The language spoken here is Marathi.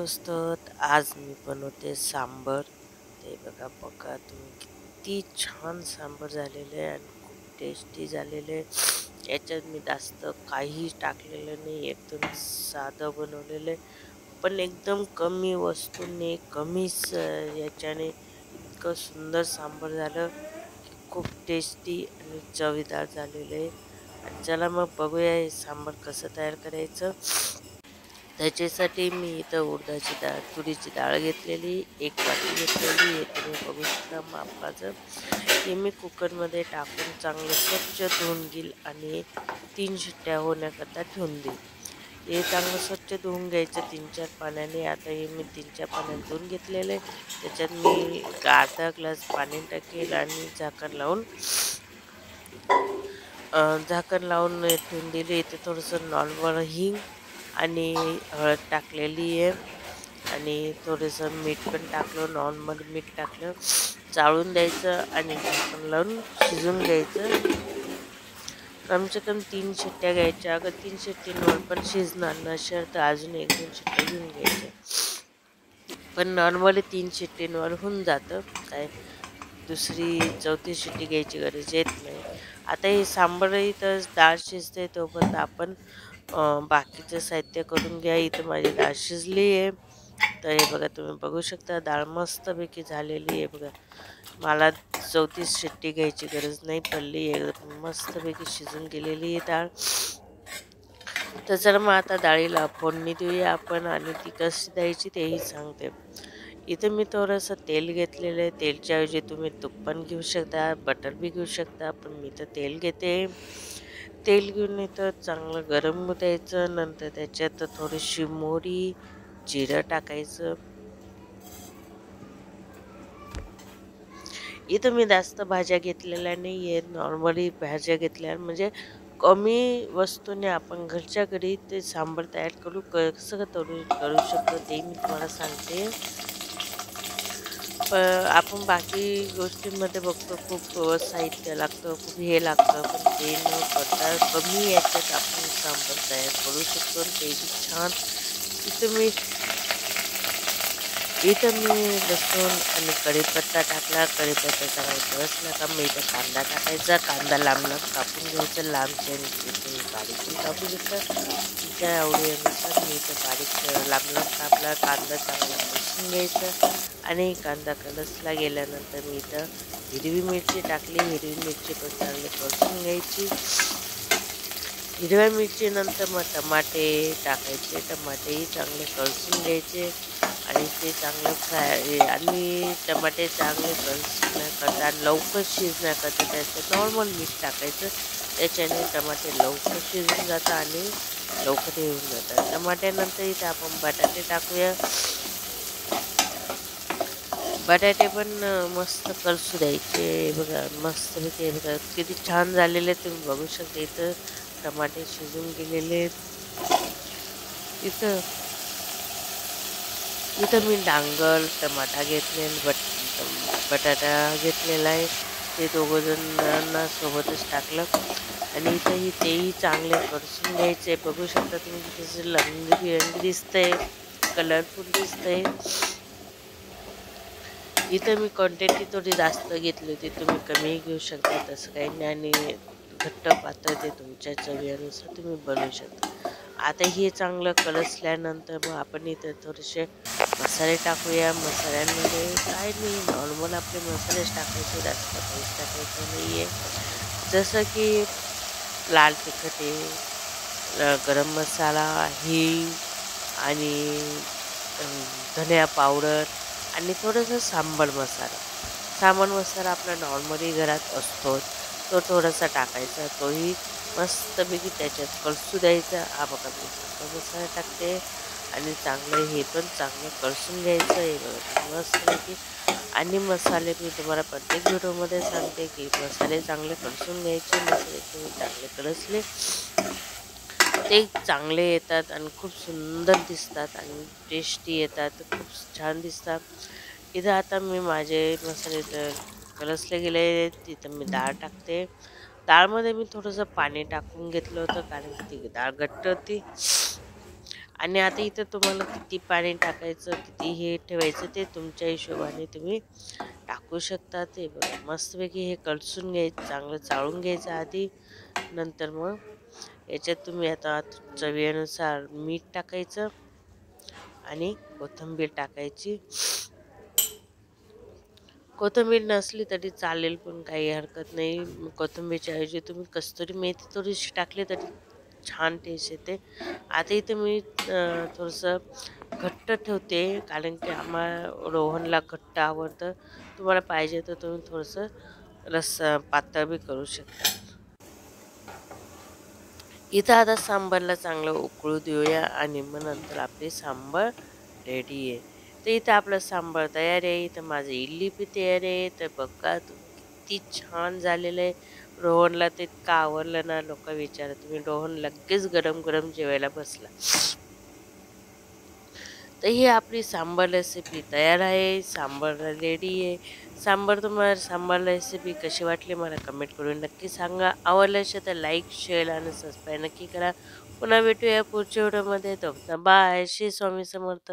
दोस्तों, आज मी बनवते सांबर. ते बघा बघा तुम्ही, किती छान सांबर झालेले आहे आणि खूप टेस्टी झालेले आहे. याच्यात मी जास्त काही टाकलेलं नाही, एकदम साधं बनवलेलं आहे. पण एकदम कमी वस्तूंनी याच्याने इतकं सुंदर सांबर झालं की खूप टेस्टी आणि चवीदार झालेलं आहे. आणि चला मग बघूया हे सांबर कसं तयार करायचं. त्याच्यासाठी मी इथं उडदाची डाळ, तुरीची डाळ घेतलेली, एक वाटी घेतलेली आहे. तुम्ही बघू शकता मापाचं. हे मी कुकरमध्ये टाकून चांगलं स्वच्छ धुवून घेईल आणि 3 शिट्ट्या होण्याकरता ठेवून देईल. हे चांगलं स्वच्छ धुवून घ्यायचं 3-4 पाण्याने. आता हे मी 3-4 पाण्याने धुवून घेतलेलं आहे. त्याच्यात मी अर्धा ग्लास पाणी टाकेल आणि झाकण लावून ठेवून दिले. इथे थोडंसं नॉर्मल हिंग आणि हळद टाकलेली आहे आणि थोडंसं मीठ पण टाकलं, नॉर्मल मीठ टाकलं. चाळून द्यायचं आणि झाकण लावून शिजून घ्यायचं. कमसे कम 3 शिट्ट्या घ्यायच्या. अगर 3 शिट्टींवर पण शिजणार नसेल तर अजून 1-2 शिट्ट्या घेऊन घ्यायच्या. पण नॉर्मली 3 शिट्टींवर होऊन जातं. काय दुसरी चौथी शिट्टी घ्यायची गरज येत नाही. आता हे सांबारही तर डाळ शिजते तोपर्यंत आपण बाकीचं साहित्य करून घ्या. इथं माझी डाळ शिजली आहे. तर हे बघा तुम्ही बघू शकता, डाळ मस्तपैकी झालेली आहे बघा. मला चौथी शिट्टी घ्यायची गरज नाही पडली. एकदम मस्तपैकी शिजून गेलेली आहे डाळ. तर चला मग आता डाळीला फोडणी देऊया आपण आणि ती कशी द्यायची तेही सांगते. इथे मी थोडंसं तेल घेतलेलं आहे. तेलच्या ऐवजी तुम्ही तूप पण घेऊ शकता, बटर बी घेऊ शकता. पण मी तर तेल घेते. तेल घेऊन इथं चांगलं गरम होऊ द्यायचं. नंतर त्याच्यात थोडीशी मोहरी, जिरं टाकायचं. इथं मी जास्त भाज्या घेतलेल्या नाही आहेत. नॉर्मली भाज्या घेतल्या म्हणजे कमी वस्तूने आपण घरच्या घरी ते सांबार तयार कसं करू शकतो ते मी तुम्हाला सांगते. आपण बाकी गोष्टींमध्ये बघतो खूप साहित्य लागतं, खूप हे लागतं. पण ते न करता कमी याच्यात आपण सांबार तयार करू शकतो आणि ते बी छान. इथं मी इथं मी लसूण आणि कढीपत्ता टाकला. कढीपत्ता चांगला रसला का मग इथं कांदा टाकायचा. कांदा लांब लांब कापून घ्यायचा. लांबचे तुम्ही बारीकही कापू शकता. तुमच्या आवडीनुसार मी इथं बारीक लांब लांब कापला. कांदा चांगला परतून घ्यायचा आणि कांदा कलसला गेल्यानंतर मी इथं हिरवी मिरची टाकली. हिरवी मिरची पण चांगली परतून घ्यायची. हिरव्या मिरचीनंतर मग टमाटे टाकायचे. टमाटेही चांगले कलसून घ्यायचे आणि ते चांगलं फ्राय आणि टमाटे चांगले कलसण्याकरता लवकर शिजण्याकरता त्याचं नॉर्मल मीठ टाकायचं. त्याच्याने टमाटे लवकर शिजून जातात आणि लवकर हे होऊन जातात. टमाट्यानंतर इथे आपण बटाटे टाकूया. बटाटे पण मस्त कलसू द्यायचे. बघा मस्तपैकी बघा किती छान झालेले तुम्ही बघू शकता. इथं टमाटे शिजून गेलेले आहेत. इथं इथं मी डांगर, टमाटा घेतलेला, बटाटा घेतलेला आहे. ते दोघंजणांना सोबतच टाकलं आणि इथंही तेही चांगले परतून घ्यायचे. बघू शकता तुम्ही किती रंगबिरंगी दिसतंय, कलरफुल दिसतंय. इथं मी क्वांटिटी थोडी जास्त घेतली होती. तुम्ही कमीही घेऊ शकता, तसं काही नाही. आणि घट्ट पातळ ते तुमच्या चवीनुसार तुम्ही बनवू शकता. आता हे चांगलं कलसल्यानंतर मग आपण इथं थोडेसे मसाले टाकूया. मसाल्यांमध्ये काय नाही, नॉर्मल आपले मसालेच टाकायचे, जास्त काहीच टाकायचं नाही आहे. जसं की लाल तिखट आहे, गरम मसाला, हिंग आणि धनिया पावडर आणि थोडंसं सांबार मसाला. सांबार मसाला आपला नॉर्मली घरात असतो, तो थोडासा टाकायचा. तोही मस्तपैकी त्याच्यात कलसू द्यायचा. हा बघा मी सांबार मसाला टाकते आणि चांगलं हे पण चांगलं कलसून घ्यायचं. हे बघा मस्तपैकी. आणि मसाले मी तुम्हाला प्रत्येक व्हिडिओमध्ये सांगते की मसाले चांगले कलसून घ्यायचे. मसाले तुम्ही चांगले कलसले ते चांगले येतात आणि खूप सुंदर दिसतात आणि टेस्टी येतात, खूप छान दिसतात. इथं आता मी माझे मसाले कलसले गेले. तिथं मी डाळ टाकते. डाळमध्ये मी थोडंसं पाणी टाकून घेतलं होतं कारण की ती डाळ घट्ट होती. आणि आता इथं तुम्हाला किती पाणी टाकायचं, किती हे ठेवायचं ते तुमच्या हिशोबाने तुम्ही टाकू शकता. ते बघा मस्तपैकी हे कलसून घ्यायचं, चांगलं चाळून घ्यायचं आधी. नंतर मग याच्यात तुम्ही आता चवीनुसार मीठ टाकायचं आणि कोथिंबीर टाकायची. कोथिंबीर नसली तरी चालेल, पण काही हरकत नाही. कोथिंबीरच्या ऐवजी तुम्ही कस्तुरी मेथी थोडीशी टाकली तरी छान टेस्ट येते. आता इथे मी थोडंसं घट्ट ठेवते, कारण की रोहनला घट्ट आवडतं. तुम्हाला पाहिजे तर तुम्ही थोडंसं पातळ बी करू शकता. इथं आता सांबारला चांगलं उकळू देऊया आणि मग नंतर आपली सांबार रेडी आहे. तर इथं आपलं सांबार तयार आहे. इथं माझं इडली बी तयार आहे. तर बघा किती छान झालेलं आहे. रोहनला ते इतकं आवडलं ना, लोक विचारत तुम्ही रोहन लगेच गरम गरम जेवायला बसला. तर ही आपली सांबार रेसिपी तयार आहे. सांबार रेडी आहे. तुम्हाला सांबार रेसिपी कशी वाटली मला कमेंट करून नक्की सांगा. आवडलं असेल तर लाईक, शेअर आणि सबस्क्राईब नक्की करा. पुन्हा भेटूया पुढच्या व्हिडिओमध्ये. बाय. श्री स्वामी समर्थ.